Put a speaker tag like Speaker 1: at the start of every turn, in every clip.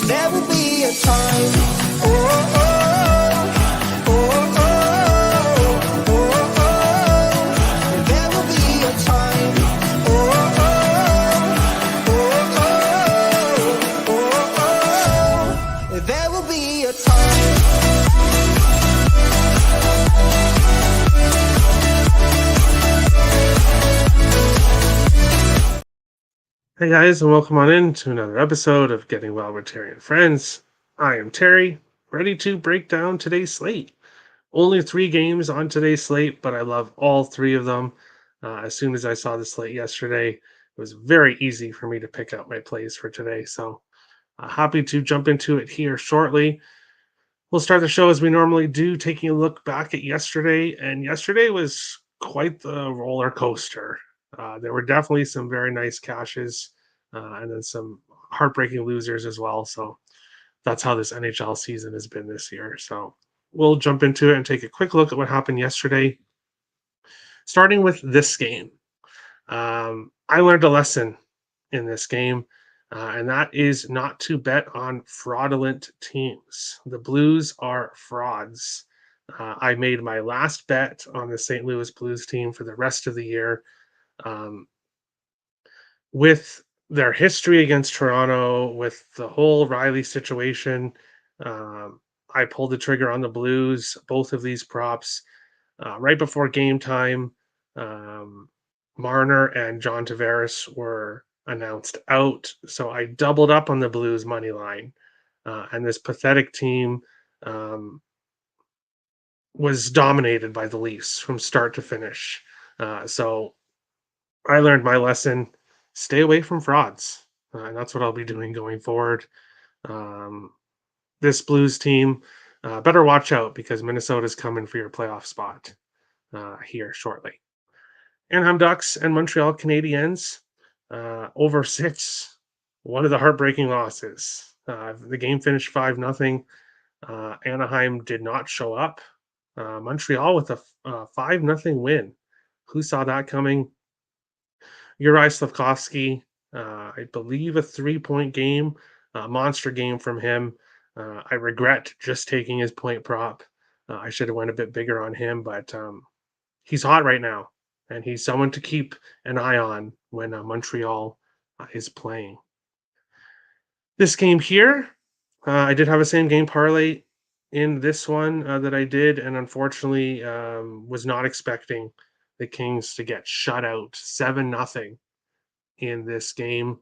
Speaker 1: There will be a time. Oh, oh.
Speaker 2: Hey guys, and welcome on in to another episode of Getting Well with Terry and Friends. I am Terry, ready to break down today's slate. Only 3 games on today's slate, but I love all 3 of them. As soon as I saw the slate yesterday, it was very easy for me to pick out my plays for today. So happy to jump into it here shortly. We'll start the show as we normally do, taking a look back at yesterday. And yesterday was quite the roller coaster. There were definitely some very nice cashes and then some heartbreaking losers as well. So that's how this NHL season has been this year. So we'll jump into it and take a quick look at what happened yesterday. Starting with this game, I learned a lesson in this game, and that is not to bet on fraudulent teams. The Blues are frauds. I made my last bet on the St. Louis Blues team for the rest of the year. Um, with their history against Toronto, with the whole Riley situation, I pulled the trigger on the Blues, both of these props, right before game time. Um, Marner and John Tavares were announced out, so I doubled up on the Blues money line, and this pathetic team was dominated by the Leafs from start to finish. So I learned my lesson: stay away from frauds, and that's what I'll be doing going forward. Um, this Blues team, better watch out because Minnesota's coming for your playoff spot here shortly. Anaheim Ducks and Montreal Canadiens over 6. One of the heartbreaking losses. The game finished 5-0. Anaheim did not show up. Montreal with a 5-0 win. Who saw that coming? Uri Slavkovsky, I believe a 3-point game, monster game from him. I regret just taking his point prop. I should have went a bit bigger on him, but he's hot right now, and he's someone to keep an eye on when Montreal is playing. This game here, I did have a same game parlay in this one that I did, and unfortunately was not expecting the Kings to get shut out 7-0 in this game.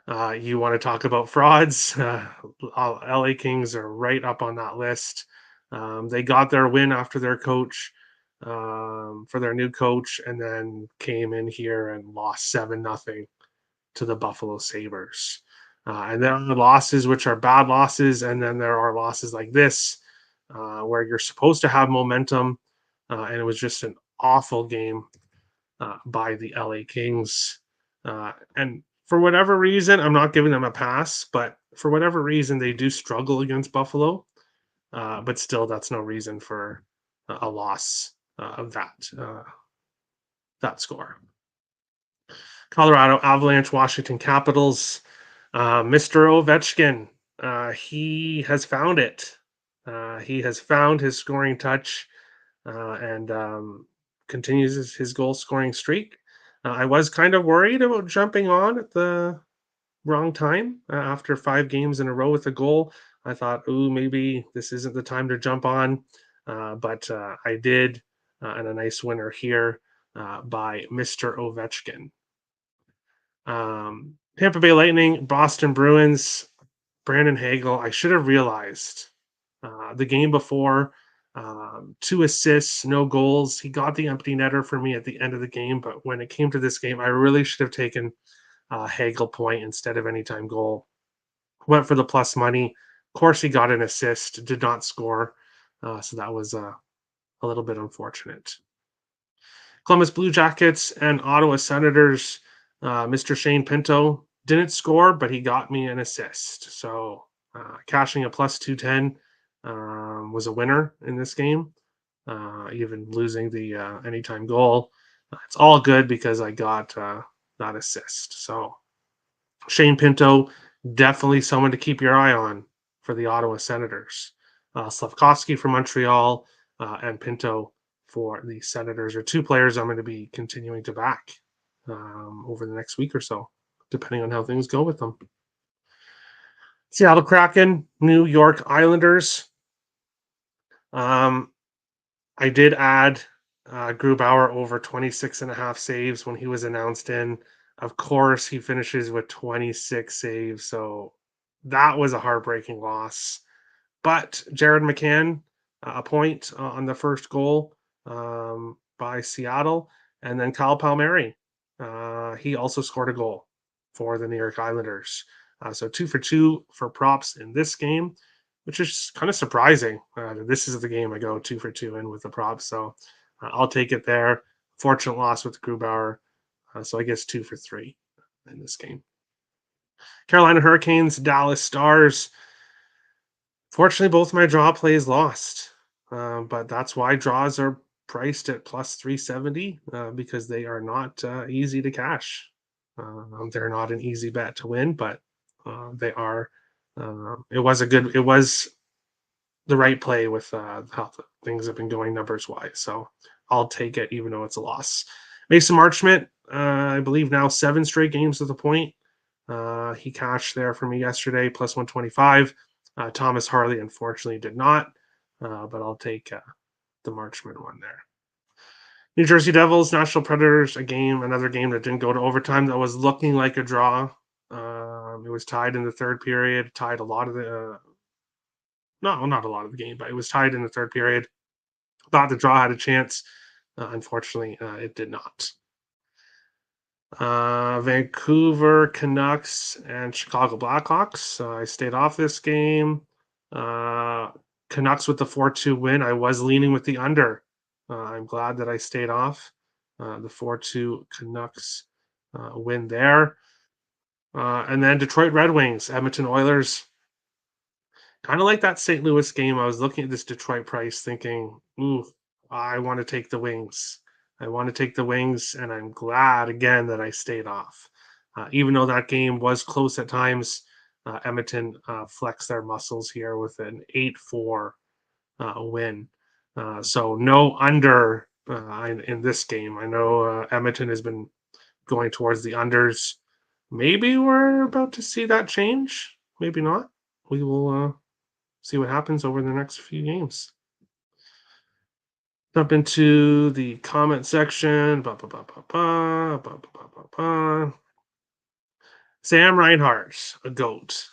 Speaker 2: You want to talk about frauds? LA Kings are right up on that list. They got their win after their coach, for their new coach, and then came in here and lost 7-0 to the Buffalo Sabres. And there are losses which are bad losses, and then there are losses like this where you're supposed to have momentum, and it was just an awful game by the LA Kings. And for whatever reason, I'm not giving them a pass, but for whatever reason, they do struggle against Buffalo. But still, that's no reason for a loss of that score. Colorado Avalanche, Washington Capitals. Mr. Ovechkin, he has found it. He has found his scoring touch and continues his goal scoring streak. I was kind of worried about jumping on at the wrong time after 5 games in a row with a goal. I thought, ooh, maybe this isn't the time to jump on, but I did, and a nice winner here by Mr. Ovechkin. Tampa Bay Lightning, Boston Bruins, Brandon Hagel. I should have realized the game before, 2 assists, no goals. He got the empty netter for me at the end of the game, but when it came to this game, I really should have taken Hagel point instead of anytime goal. Went for the plus money. Of course, he got an assist, did not score, so that was a little bit unfortunate. Columbus Blue Jackets and Ottawa Senators. Mr. Shane Pinto didn't score, but he got me an assist. So cashing a plus 210 was a winner in this game, even losing the anytime goal. It's all good because I got that assist. So Shane Pinto Definitely someone to keep your eye on for the Ottawa Senators. Slavkovsky for Montreal and Pinto for the Senators are two players I'm going to be continuing to back over the next week or so, depending on how things go with them. Seattle Kraken, New York Islanders. Um, I did add Grubauer over 26.5 saves when he was announced in. Of course, he finishes with 26 saves, so that was a heartbreaking loss. But Jared McCann, a point on the first goal by Seattle. And then Kyle Palmieri, he also scored a goal for the New York Islanders. So 2 for 2 for props in this game, which is kind of surprising. This is the game I go 2 for 2 in with the props. So I'll take it there. Fortunate loss with Grubauer. So I guess 2 for 3 in this game. Carolina Hurricanes, Dallas Stars. Fortunately, both my draw plays lost, but that's why draws are priced at plus 370 because they are not easy to cash. They're not an easy bet to win, but they are. It was the right play with how things have been going numbers wise. So I'll take it, even though it's a loss. Mason Marchment, I believe now 7 straight games with a point. He cashed there for me yesterday, plus 125. Thomas Harley, unfortunately, did not, but I'll take the Marchman one there. New Jersey Devils, National Predators, another game that didn't go to overtime that was looking like a draw. It was tied in the third period, tied a lot of the, no, not a lot of the game, but it was tied in the third period. Thought the draw had a chance. Unfortunately, it did not. Vancouver Canucks and Chicago Blackhawks. I stayed off this game. Canucks with the 4-2 win. I was leaning with the under. I'm glad that I stayed off the 4-2 Canucks win there. And then Detroit Red Wings, Edmonton Oilers. Kind of like that St. Louis game. I was looking at this Detroit price thinking, ooh, I want to take the Wings. I want to take the Wings, and I'm glad again that I stayed off. Even though that game was close at times, Edmonton flexed their muscles here with an 8-4 win. So no under in this game. I know Edmonton has been going towards the unders. Maybe we're about to see that change. Maybe not. We will see what happens over the next few games. Jump into the comment section. Sam Reinhart, a goat.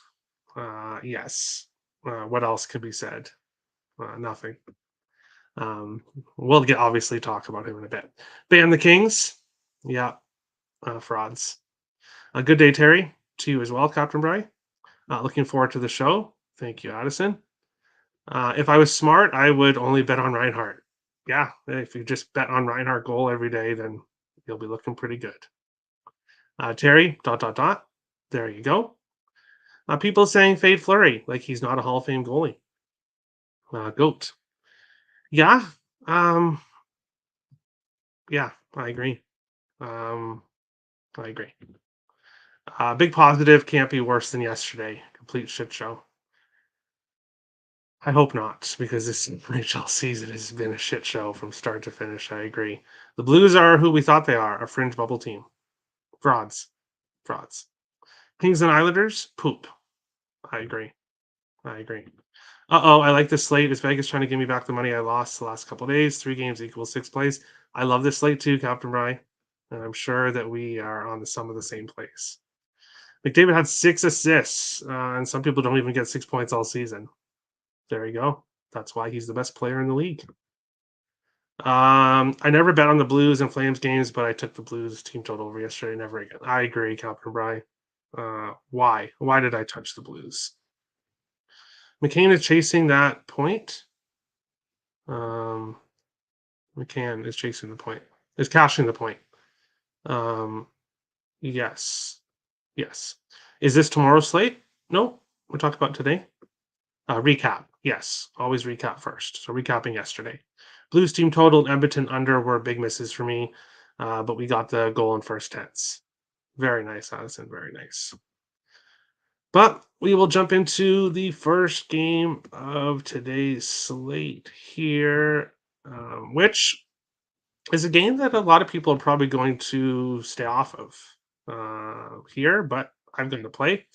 Speaker 2: Yes. What else could be said? Nothing. We'll obviously talk about him in a bit. Ban the Kings. Yeah. Frauds. A good day, Terry. To you as well, Captain Bry. Looking forward to the show. Thank you, Addison. If I was smart, I would only bet on Reinhardt. Yeah, if you just bet on Reinhardt goal every day, then you'll be looking pretty good. Terry, ... There you go. People saying fade Fleury, like he's not a Hall of Fame goalie. Goat. Yeah. Yeah, I agree. I agree. Big positive, can't be worse than yesterday. Complete shit show. I hope not, because this NHL season has been a shit show from start to finish. I agree. The Blues are who we thought they are, a fringe bubble team. Frauds. Frauds. Kings and Islanders, poop. I agree. I agree. Uh-oh, I like this slate. Is Vegas trying to give me back the money I lost the last couple of days? 3 games equals 6 plays. I love this slate too, Captain Bry. And I'm sure that we are on some of the same plays. McDavid had 6 assists, and some people don't even get 6 points all season. There you go. That's why he's the best player in the league. I never bet on the Blues and Flames games, but I took the Blues team total over yesterday. Never again. I agree, Captain Bry. Why? Why did I touch the Blues? McCann is chasing that point. McCann is chasing the point. Is cashing the point. Yes. Yes. Is this tomorrow's slate? No. We're talking about today. Recap. Yes. Always recap first. So recapping yesterday. Blues team total and Edmonton under were big misses for me, but we got the goal in first tense. Very nice, Addison. Very nice. But we will jump into the first game of today's slate here, which is a game that a lot of people are probably going to stay off of here, but I'm going to play.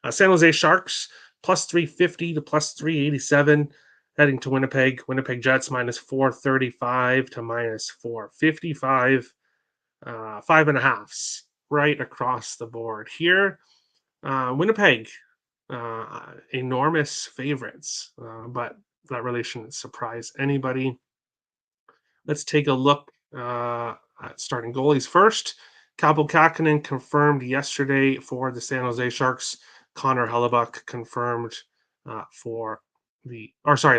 Speaker 2: San Jose Sharks plus 350 to plus 387, heading to Winnipeg. Winnipeg Jets minus 435 to minus 455. 5.5s right across the board here. Winnipeg, enormous favorites, but that really shouldn't surprise anybody. Let's take a look at starting goalies first. Kaapo Kähkönen confirmed yesterday for the San Jose Sharks. Connor Hellebuck confirmed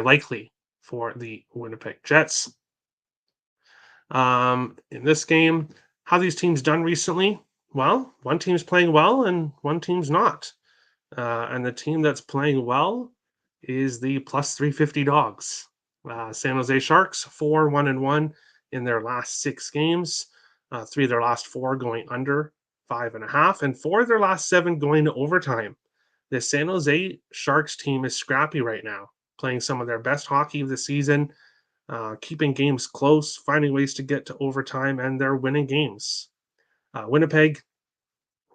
Speaker 2: likely for the Winnipeg Jets. In this game, how these teams done recently? Well, one team's playing well and one team's not. And the team that's playing well is the plus 350 Dogs. San Jose Sharks, 4-1-1 in their last 6 games. 3 of their last 4 going under 5.5, and 4 of their last 7 going to overtime. The San Jose Sharks team is scrappy right now, playing some of their best hockey of the season, keeping games close, finding ways to get to overtime, and they're winning games. Winnipeg,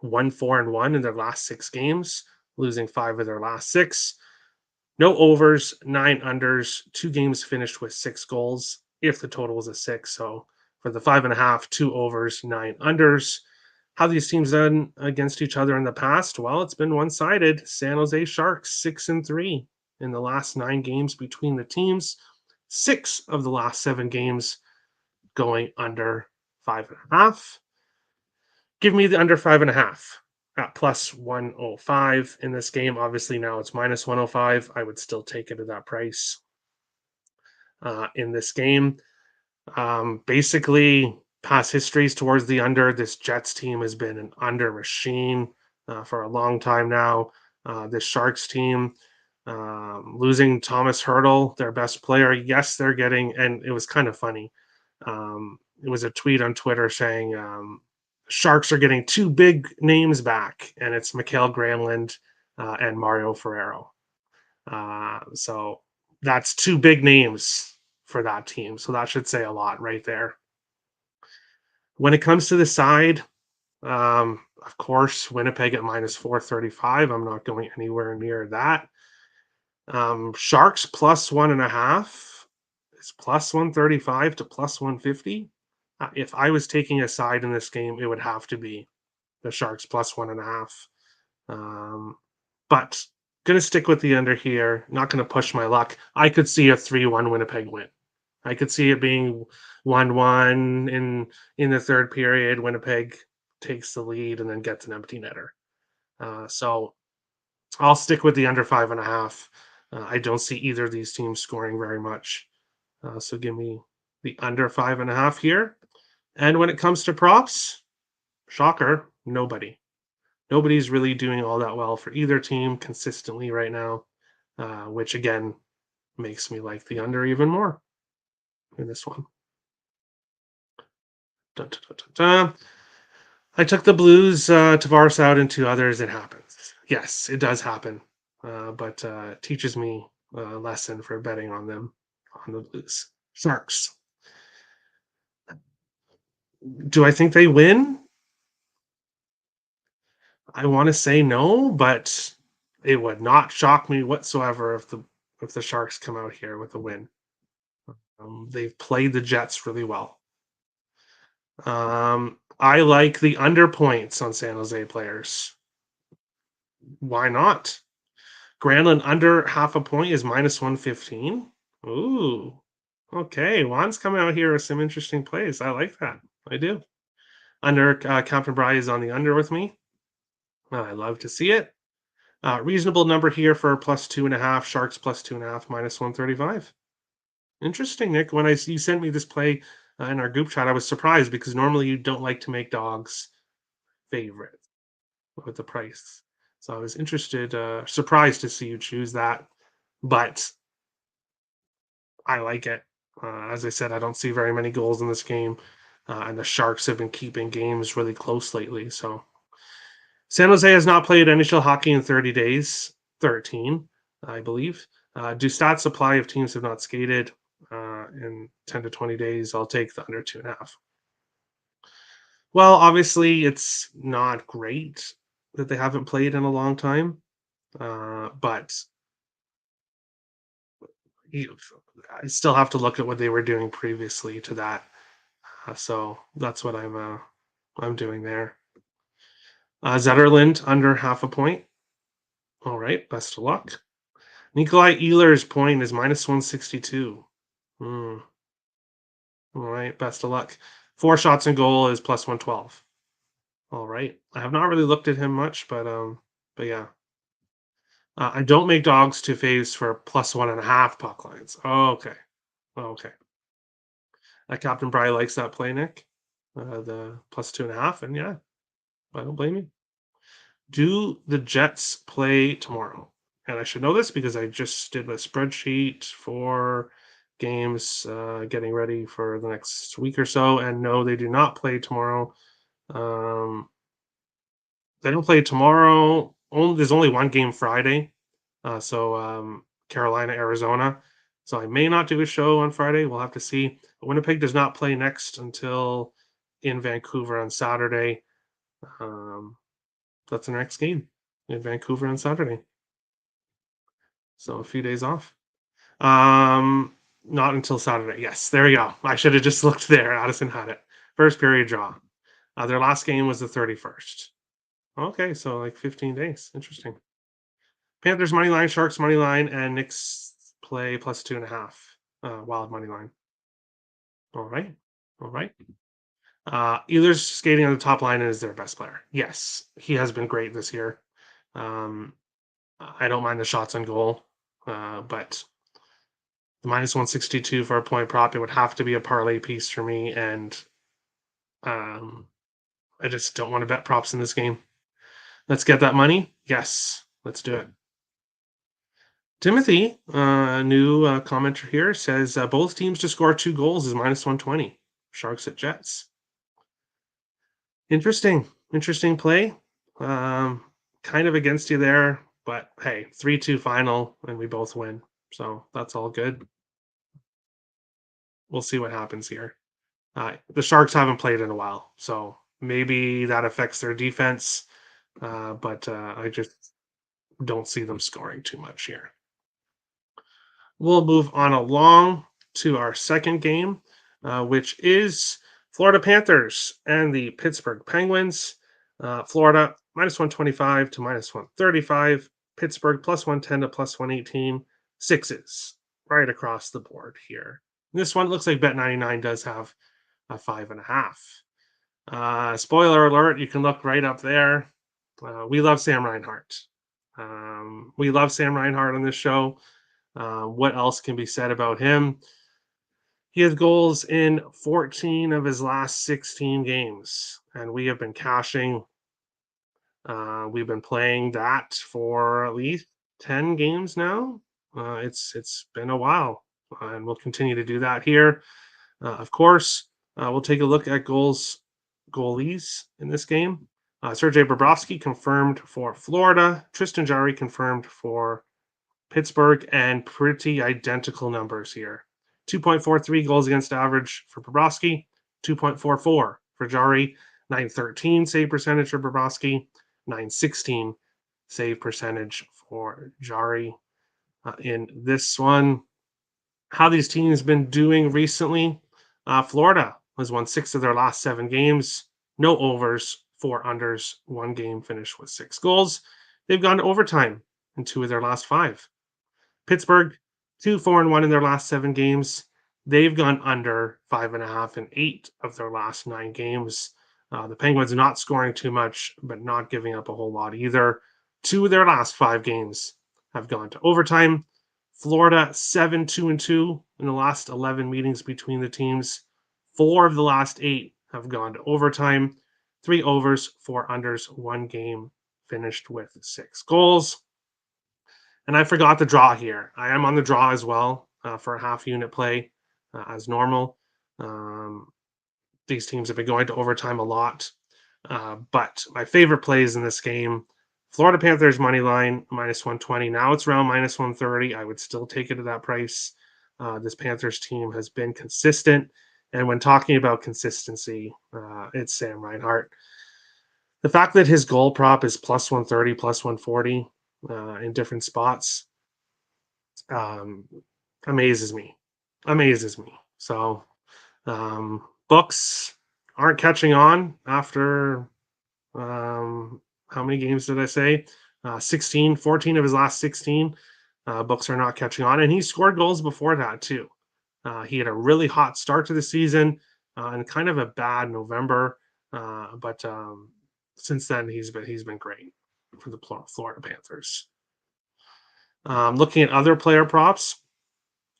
Speaker 2: 1-4-1 in their last 6 games, losing 5 of their last 6. No overs, 9 unders, 2 games finished with 6 goals, if the total was a 6. So for the 5.5, 2 overs, 9 unders. How these teams done against each other in the past? Well, it's been one-sided. San Jose Sharks 6-3 in the last 9 games between the teams. 6 of the last 7 games going under 5.5. Give me the under 5.5 at plus 105 in this game. Obviously, now it's minus 105. I would still take it at that price in this game. Basically, past histories towards the under. This Jets team has been an under machine for a long time now. This Sharks team, losing Thomas Hurdle, their best player. Yes, they're getting, and it was kind of funny. It was a tweet on Twitter saying Sharks are getting 2 big names back, and it's Mikael Granlund and Mario Ferrero. So that's 2 big names for that team. So that should say a lot right there. When it comes to the side, of course, Winnipeg at minus 435. I'm not going anywhere near that. Sharks plus 1.5 is plus 135 to plus 150. If I was taking a side in this game, it would have to be the Sharks plus 1.5. But going to stick with the under here. Not going to push my luck. I could see a 3-1 Winnipeg win. I could see it being 1-1 in the third period. Winnipeg takes the lead and then gets an empty netter. So I'll stick with the under 5.5. I don't see either of these teams scoring very much. So give me the under 5.5 here. And when it comes to props, shocker, nobody. Nobody's really doing all that well for either team consistently right now, which again makes me like the under even more in this one. Dun, dun, dun, dun, dun. I took the Blues, Tavares out, and 2 others. It happens. Yes, it does happen, but it teaches me a lesson for betting on them, on the Blues. Sharks. Do I think they win? I want to say no, but it would not shock me whatsoever if the Sharks come out here with a win. They've played the Jets really well. I like the under points on San Jose players. Why not? Granlund under half a point is minus 115. Ooh, okay. Juan's coming out here with some interesting plays. I like that. I do. Under Captain Bry is on the under with me. I love to see it. Reasonable number here for plus 2.5. Sharks plus 2.5 minus 135. Interesting, Nick. When you sent me this play in our group chat, I was surprised because normally you don't like to make dogs favorite with the price. So I was surprised to see you choose that, but I like it. As I said, I don't see very many goals in this game, and the Sharks have been keeping games really close lately. So San Jose has not played NHL hockey in 30 days, 13, I believe. Do stats apply if teams have not skated in 10 to 20 days? I'll take the under 2.5. Well, obviously, it's not great that they haven't played in a long time, but you, I still have to look at what they were doing previously to that. So that's what I'm doing there. Zetterland under half a point. All right, best of luck. Nikolai Ehlers' point is minus 162. Hmm. All right, best of luck. 4 shots and goal is plus 112. All right. I have not really looked at him much, but yeah. I don't make dogs to face for plus 1.5 puck lines. Oh, okay. Okay. Captain Bry likes that play, Nick. The plus 2.5, and yeah, I don't blame you. Do the Jets play tomorrow? And I should know this because I just did a spreadsheet for games getting ready for the next week or so. And no, they do not play tomorrow. Um, they don't play tomorrow. There's only one game Friday. Carolina, Arizona. So I may not do a show on Friday. We'll have to see. But Winnipeg does not play next until in Vancouver on Saturday. Um, that's the next game in Vancouver on Saturday. So a few days off. Not until Saturday. Yes, there we go. I should have just looked there. Addison had it. First period draw. Their last game was the 31st. Okay, so like 15 days. Interesting. Panthers money line, Sharks money line, and Knicks play plus 2.5. Wild money line. All right. All right. Either's skating on the top line is their best player. Yes, he has been great this year. Um, I don't mind the shots on goal, but the minus 162 for a point prop, it would have to be a parlay piece for me, and um, I just don't want to bet props in this game. Let's get that money. Yes, let's do it. Timothy, new commenter here, says both teams to score 2 goals is minus 120. Sharks at Jets. Interesting play. Kind of against you there, but hey, 3-2 final, and we both win. So that's all good. We'll see what happens here. The Sharks haven't played in a while, so maybe that affects their defense, but I just don't see them scoring too much here. We'll move on along to our second game, which is Florida Panthers and the Pittsburgh Penguins. Florida minus 125 to minus 135. Pittsburgh plus 110 to plus 118. Sixes right across the board here. This one looks like Bet99 does have a 5.5. Spoiler alert, you can look right up there. We love Sam Reinhart. We love Sam Reinhart on this show. What else can be said about him? He has goals in 14 of his last 16 games, and we have been cashing. We've been playing that for at least 10 games now. It's been a while, and we'll continue to do that here. Of course, we'll take a look at goalies in this game. Sergei Bobrovsky confirmed for Florida. Tristan Jarry confirmed for Pittsburgh, and pretty identical numbers here. 2.43 goals against average for Bobrovsky, 2.44 for Jarry, 913 save percentage for Bobrovsky, 916 save percentage for Jarry. In this one, how these teams been doing recently? Florida has won 6 of their last 7 games, no overs, 4 unders, 1 game finished with 6 goals. They've gone to overtime in 2 of their last 5. Pittsburgh, 2-4-1 in their last 7 games. They've gone under 5.5 in 8 of their last 9 games. The Penguins are not scoring too much, but not giving up a whole lot either. 2 of their last 5 games have gone to overtime. Florida 7-2-2 in the last 11 meetings between the teams. 4 of the last 8 have gone to overtime. 3 overs, 4 unders, 1 game finished with 6 goals. And I forgot the draw here. I am on the draw as well for a half unit play as normal. These teams have been going to overtime a lot. But my favorite plays in this game, Florida Panthers money line -120. Now it's around -130. I would still take it at that price. This Panthers team has been consistent, and when talking about consistency, it's Sam Reinhart. The fact that his goal prop is +130, +140 in different spots um, amazes me. Amazes me. So books aren't catching on after how many games did I say? 16, 14 of his last 16. Books are not catching on. And he scored goals before that, too. He had a really hot start to the season and kind of a bad November. But since then, he's been great for the Florida Panthers. Looking at other player props,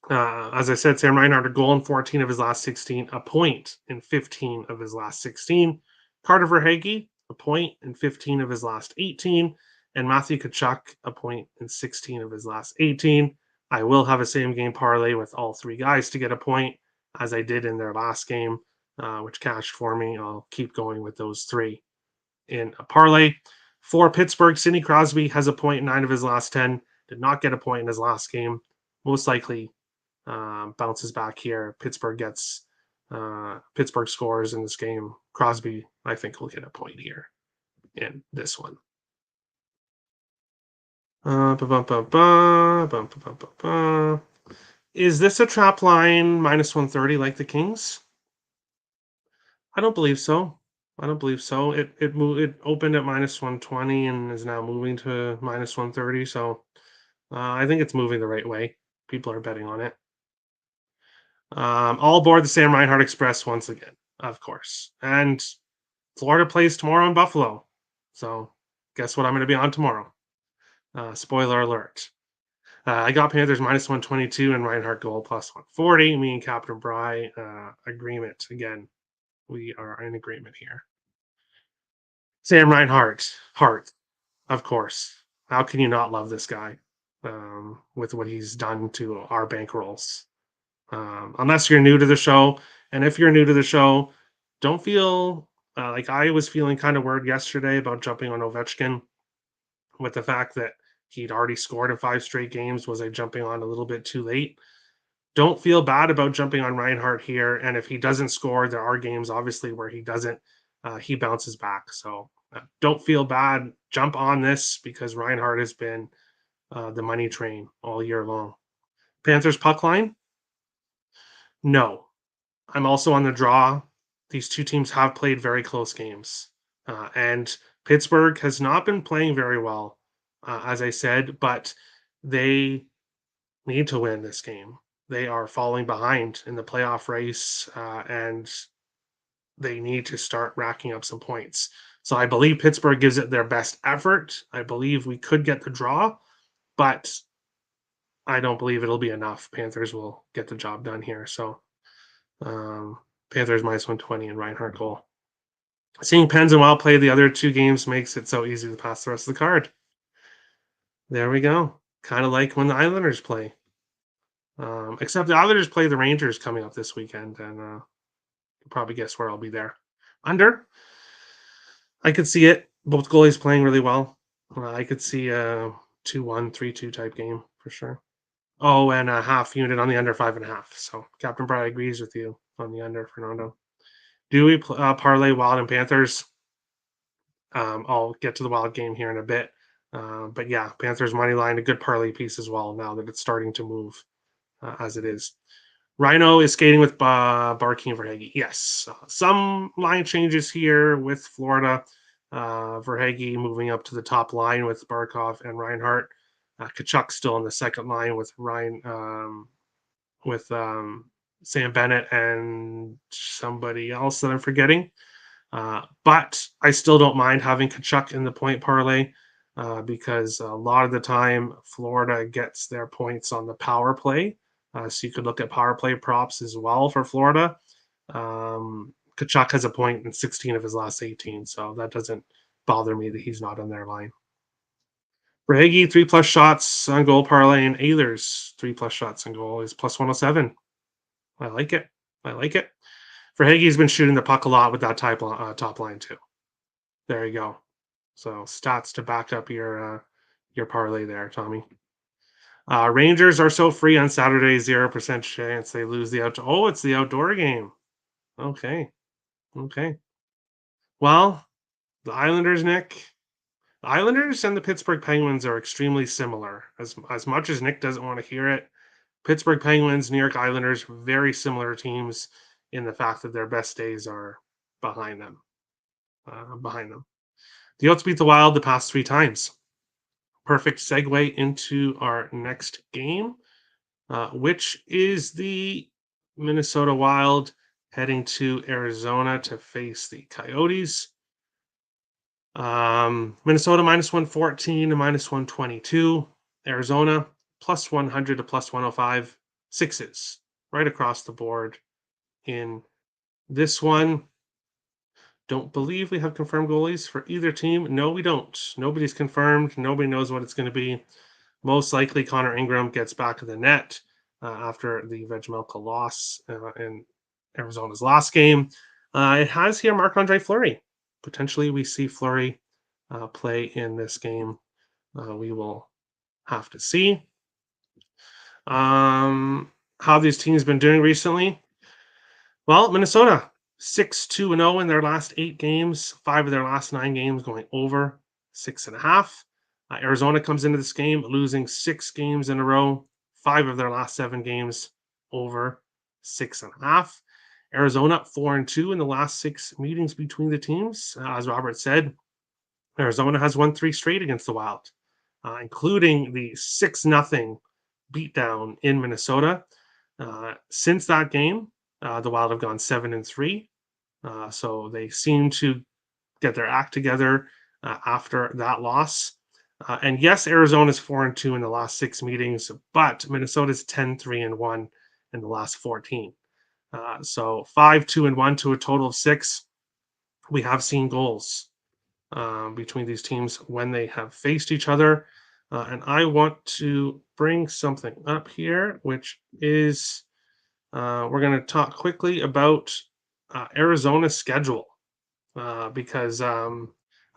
Speaker 2: as I said, Sam Reinhart, a goal in 14 of his last 16, a point in 15 of his last 16. Carter Verhaeghe, a point in 15 of his last 18. And Matthew Tkachuk, a point in 16 of his last 18. I will have a same game parlay with all three guys to get a point, as I did in their last game, which cashed for me. I'll keep going with those three in a parlay. For Pittsburgh, Sidney Crosby has a point in 9 of his last 10. Did not get a point in his last game. Most likely bounces back here. Pittsburgh scores in this game. Crosby, I think, will get a point here in this one. Is this a trap line -130 like the Kings? I don't believe so. I don't believe so. It opened at -120 and is now moving to -130. So I think it's moving the right way. People are betting on it. All aboard the Sam Reinhart Express once again, of course. And Florida plays tomorrow in Buffalo. So guess what I'm going to be on tomorrow? Spoiler alert. I got Panthers -122 and Reinhart goal +140. Me and Captain Bry agreement. Again, we are in agreement here. Sam Reinhart, heart, of course. How can you not love this guy with what he's done to our bankrolls? Unless you're new to the show. And if you're new to the show, don't feel like I was feeling kind of worried yesterday about jumping on Ovechkin with the fact that he'd already scored in 5 straight games. Was I jumping on a little bit too late? Don't feel bad about jumping on Reinhart here. And if he doesn't score, there are games obviously where he doesn't. He bounces back. So don't feel bad. Jump on this because Reinhart has been the money train all year long. Panthers puck line? No. I'm also on the draw. These two teams have played very close games. And Pittsburgh has not been playing very well, as I said, but they need to win this game. They are falling behind in the playoff race, and they need to start racking up some points. So I believe Pittsburgh gives it their best effort. I believe we could get the draw, but I don't believe it'll be enough. Panthers will get the job done here. So Panthers -120 and Reinhart goal. Seeing Pens and Wild play the other two games makes it so easy to pass the rest of the card. There we go. Kind of like when the Islanders play. Except the Islanders play the Rangers coming up this weekend, and you'll probably guess where I'll be there. Under, I could see it. Both goalies playing really well. I could see a 2-1, 3-2 type game for sure. Oh, and a half unit on the under 5.5. So Captain Brad agrees with you on the under, Fernando. Do we parlay Wild and Panthers? I'll get to the Wild game here in a bit. But yeah, Panthers money line, a good parlay piece as well now that it's starting to move as it is. Rhino is skating with Barkey and Verhaeghe. Yes, some line changes here with Florida. Verhaeghe moving up to the top line with Barkov and Reinhart. Tkachuk still on the second line with Sam Bennett and somebody else that I'm forgetting. But I still don't mind having Tkachuk in the point parlay because a lot of the time Florida gets their points on the power play. So you could look at power play props as well for Florida. Tkachuk has a point in 16 of his last 18, so that doesn't bother me that he's not on their line. Verhaeghe, 3+ shots on goal parlay, and Ehlers, 3+ shots on goal is +107. I like it. I like it. Verhaeghe's been shooting the puck a lot with that top line too. There you go. So stats to back up your parlay there, Tommy. Rangers are so free on Saturday, 0% chance they lose the outdoor. Oh, it's the outdoor game. Okay. Okay. Well, the Islanders, Nick. The Islanders and the Pittsburgh Penguins are extremely similar. As much as Nick doesn't want to hear it, Pittsburgh Penguins, New York Islanders, very similar teams in the fact that their best days are behind them. Behind them. The Oats beat the Wild the past 3 times. Perfect segue into our next game, which is the Minnesota Wild heading to Arizona to face the Coyotes. Minnesota minus 114 to minus 122. Arizona plus 100 to plus 105. Sixes right across the board in this one. Don't believe we have confirmed goalies for either team. No, we don't. Nobody's confirmed. Nobody knows what it's going to be. Most likely, Connor Ingram gets back to the net after the Vejmelka loss in Arizona's last game. It has here Marc-Andre Fleury. Potentially, we see Fleury play in this game. We will have to see. How these teams been doing recently? Well, Minnesota 6-2-0 in their last 8 games. 5 of their last 9 games going over 6.5. Arizona comes into this game losing 6 games in a row. 5 of their last 7 games over 6.5. Arizona 4-2 in the last 6 meetings between the teams. As Robert said, Arizona has won 3 straight against the Wild, including the 6-0 beatdown in Minnesota. Since that game, the Wild have gone 7-3. So they seem to get their act together after that loss. And yes, Arizona's 4-2 in the last 6 meetings, but Minnesota's 10-3-1 in the last 14. So 5-2-1 to a total of 6. We have seen goals between these teams when they have faced each other. And I want to bring something up here, which is we're going to talk quickly about Arizona's schedule because I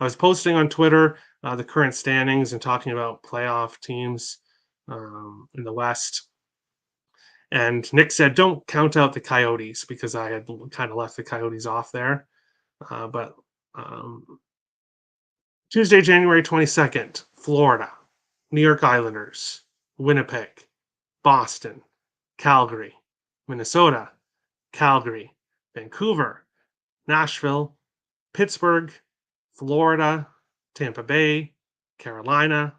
Speaker 2: was posting on Twitter the current standings and talking about playoff teams in the West. And Nick said, don't count out the Coyotes because I had kind of left the Coyotes off there. But Tuesday, January 22nd, Florida, New York Islanders, Winnipeg, Boston, Calgary, Minnesota, Calgary, Vancouver, Nashville, Pittsburgh, Florida, Tampa Bay, Carolina,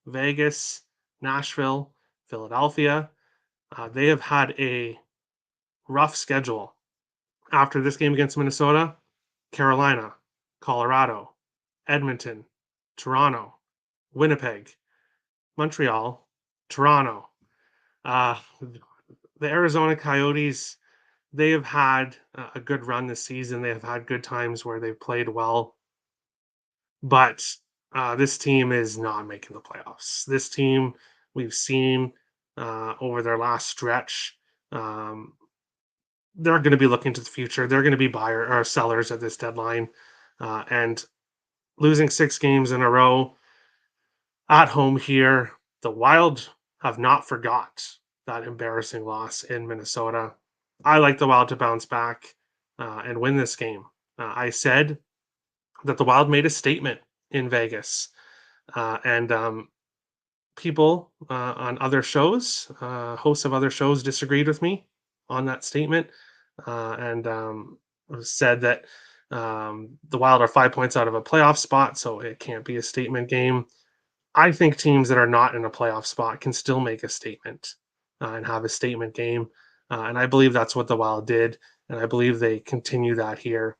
Speaker 2: Vegas, Nashville, Philadelphia. They have had a rough schedule. After this game against Minnesota, Carolina, Colorado, Edmonton, Toronto, Winnipeg, Montreal, Toronto. The Arizona Coyotes, they have had a good run this season. They have had good times where they've played well, but this team is not making the playoffs. This team we've seen over their last stretch, they're going to be looking to the future. They're going to be buyers or sellers at this deadline, and losing 6 games in a row at home here, the Wild have not forgot that embarrassing loss in Minnesota. I like the Wild to bounce back and win this game. I said that the Wild made a statement in Vegas, and people on other shows, hosts of other shows, disagreed with me on that statement and said that the Wild are 5 points out of a playoff spot, so it can't be a statement game. I think teams that are not in a playoff spot can still make a statement and have a statement game. And I believe that's what the Wild did. And I believe they continue that here.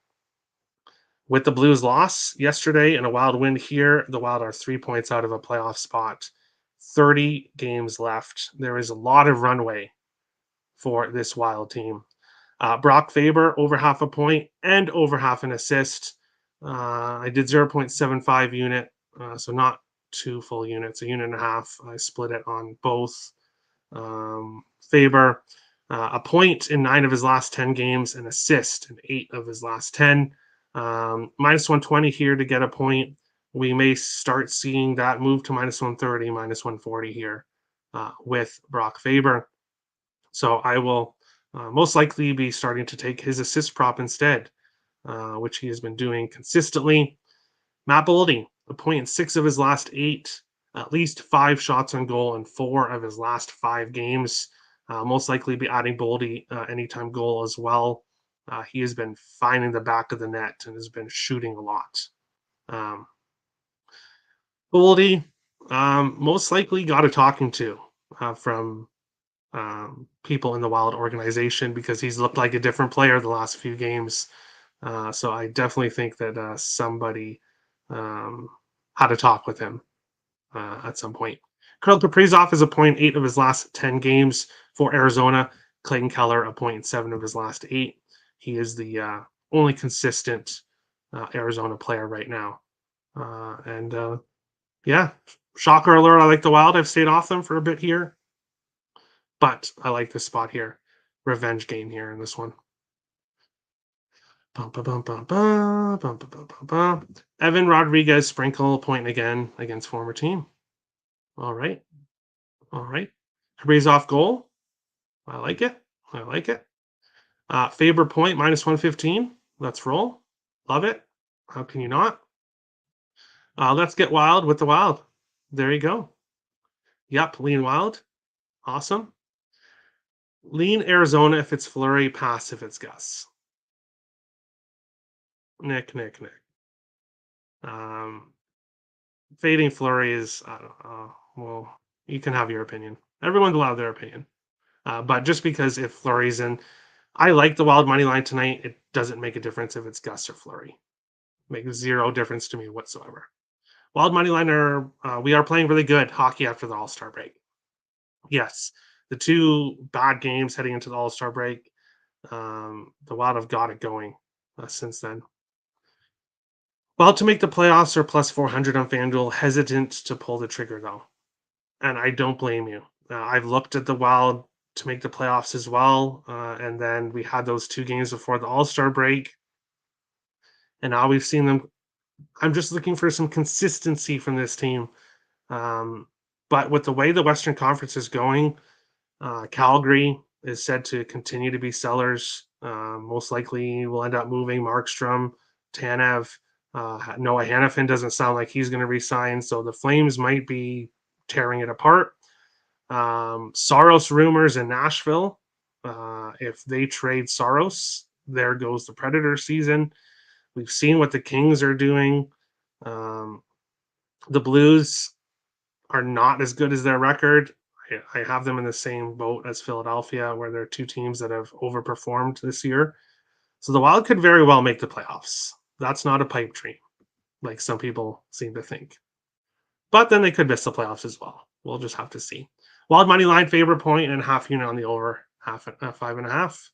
Speaker 2: With the Blues loss yesterday and a Wild win here, the Wild are 3 points out of a playoff spot. 30 games left. There is a lot of runway for this Wild team. Brock Faber, over half a point and over half an assist. I did 0.75 unit, so not 2 full units, a unit and a half. I split it on both. Faber, a point in 9 of his last 10 games, an assist in 8 of his last 10. Minus 120 here to get a point. We may start seeing that move to minus 130, minus 140 here with Brock Faber. So I will most likely be starting to take his assist prop instead, which he has been doing consistently. Matt Boldy, a point in 6 of his last 8, at least 5 shots on goal in 4 of his last 5 games. Most likely be adding Boldy anytime goal as well. He has been finding the back of the net and has been shooting a lot. Um, Boldy most likely got a talking to from people in the Wild organization because he's looked like a different player the last few games. So I definitely think that somebody had a talk with him at some point. Kirill Kaprizov is a point 8 of his last 10 games for Arizona. Clayton Keller, a point 7 of his last 8. He is the only consistent Arizona player right now. And yeah, shocker alert. I like the Wild. I've stayed off them for a bit here, but I like this spot here. Revenge game here in this one. Bum, bum, bum, bum, bum, bum, bum, bum, bum, bum. Evan Rodriguez sprinkle point again against former team. All right. All right. Kaprizov goal. I like it. I like it. Faber point minus 115. Let's roll. Love it. How can you not? Let's get wild with the Wild. There you go. Yep, lean Wild. Awesome. Lean Arizona if it's Fleury, pass if it's Gus. Nick. Um, Fading Fleury is, I don't know. Well, you can have your opinion. Everyone's allowed their opinion. But just because if Fleury's in, I like the Wild money line tonight. It doesn't make a difference if it's Gus or Fleury. Makes zero difference to me whatsoever. Wild money line we are playing really good hockey after the All Star break. Yes, the 2 bad games heading into the All Star break. The Wild have got it going since then. Wild to make the playoffs are plus 400 on FanDuel. Hesitant to pull the trigger though, and I don't blame you. I've looked at the Wild to make the playoffs as well, and then we had those 2 games before the All Star break, and now we've seen them. I'm just looking for some consistency from this team. Um, but with the way the Western Conference is going, Calgary is said to continue to be sellers. Most likely will end up moving Markstrom, Tanev. Noah Hannafin doesn't sound like he's going to resign. So the Flames might be tearing it apart. Saros rumors in Nashville. If they trade Saros, there goes the Predator season. We've seen what the Kings are doing. Um, the Blues are not as good as their record. I have them in the same boat as Philadelphia, where they're 2 teams that have overperformed this year. So the Wild could very well make the playoffs. That's not a pipe dream, like some people seem to think. But then they could miss the playoffs as well. We'll just have to see. Wild money line favorite point and half unit on the over, 5.5.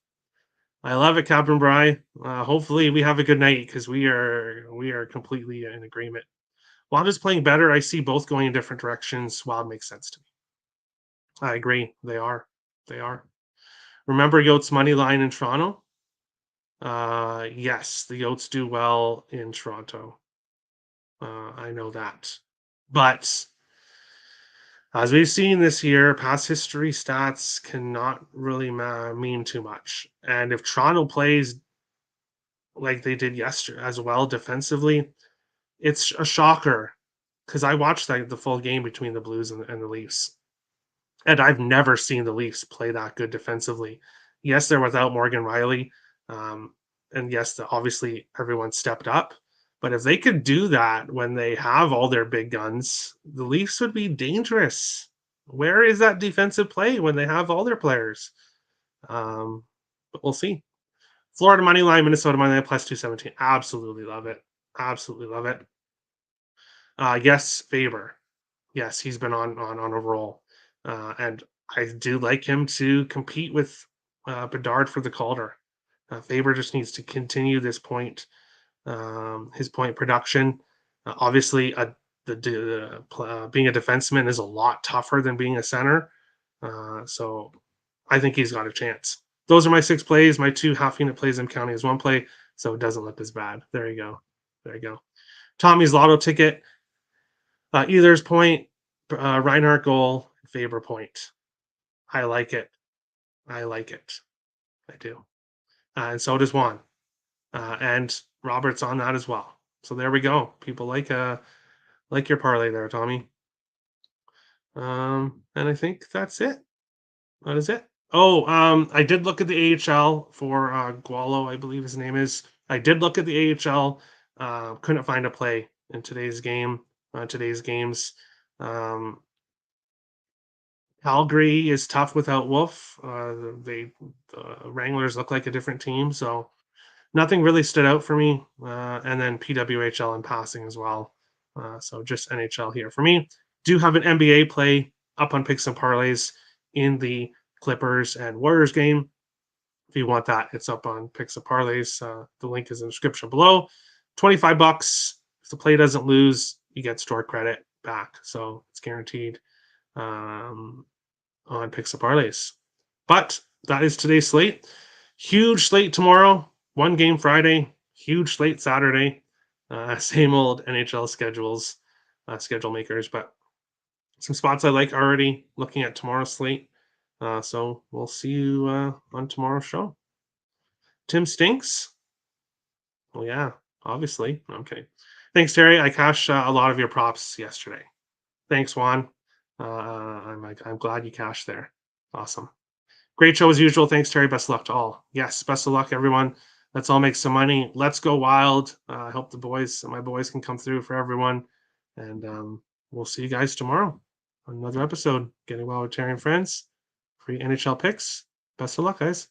Speaker 2: I love it, Captain Bry. Hopefully we have a good night because we are completely in agreement. Wild is playing better. I see both going in different directions. Wild makes sense to me. I agree. They are. They are. Remember Yotes money line in Toronto? Yes, the Yotes do well in Toronto. I know that. But as we've seen this year, past history stats cannot really mean too much. And if Toronto plays like they did yesterday as well defensively, it's a shocker because I watched the full game between the Blues and the Leafs. And I've never seen the Leafs play that good defensively. Yes, they're without Morgan Riley. And yes, obviously everyone stepped up. But if they could do that when they have all their big guns, the Leafs would be dangerous. Where is that defensive play when they have all their players? But we'll see. Florida money line, Minnesota money line plus 217. Absolutely love it. Absolutely love it. Yes, Faber. Yes, he's been on a roll, and I do like him to compete with Bedard for the Calder. Faber just needs to continue this point, his point production. Obviously, being a defenseman is a lot tougher than being a center, so I think he's got a chance. Those are my 6 plays. My 2 half unit plays I'm counting as 1 play. so it doesn't look as bad. There you go. There you go. Tommy's lotto ticket. Either's point, Reinhardt goal, Faber point. I like it. I like it. I do. And so does Juan. And Robert's on that as well. So there we go. People like your parlay there, Tommy. And I think that's it. That is it. Oh, I did look at the AHL for Gualo, I believe his name is. I did look at the AHL. Couldn't find a play in today's game. Today's games. Um, Calgary is tough without Wolf. The Wranglers look like a different team, so nothing really stood out for me. And then PWHL in passing as well. So just NHL here for me. Do have an NBA play up on Picks and Parlays in the Clippers and Warriors game. If you want that, it's up on Picks and Parlays. The link is in the description below. $25. If the play doesn't lose, you get store credit back, so it's guaranteed on Picks and Parlays. But that is today's slate. Huge slate tomorrow. One game Friday. Huge slate Saturday. Same old NHL schedules, schedule makers, but some spots I like already looking at tomorrow's slate. So we'll see you on tomorrow's show. Tim stinks. Well, yeah, obviously. Okay. Thanks, Terry. I cashed a lot of your props yesterday. Thanks, Juan. I'm glad you cashed there. Awesome. Great show as usual. Thanks, Terry. Best of luck to all. Yes, best of luck, everyone. Let's all make some money. Let's go wild. I hope my boys can come through for everyone. And we'll see you guys tomorrow on another episode. Getting Wild with Terry and Friends. Free NHL picks. Best of luck, guys.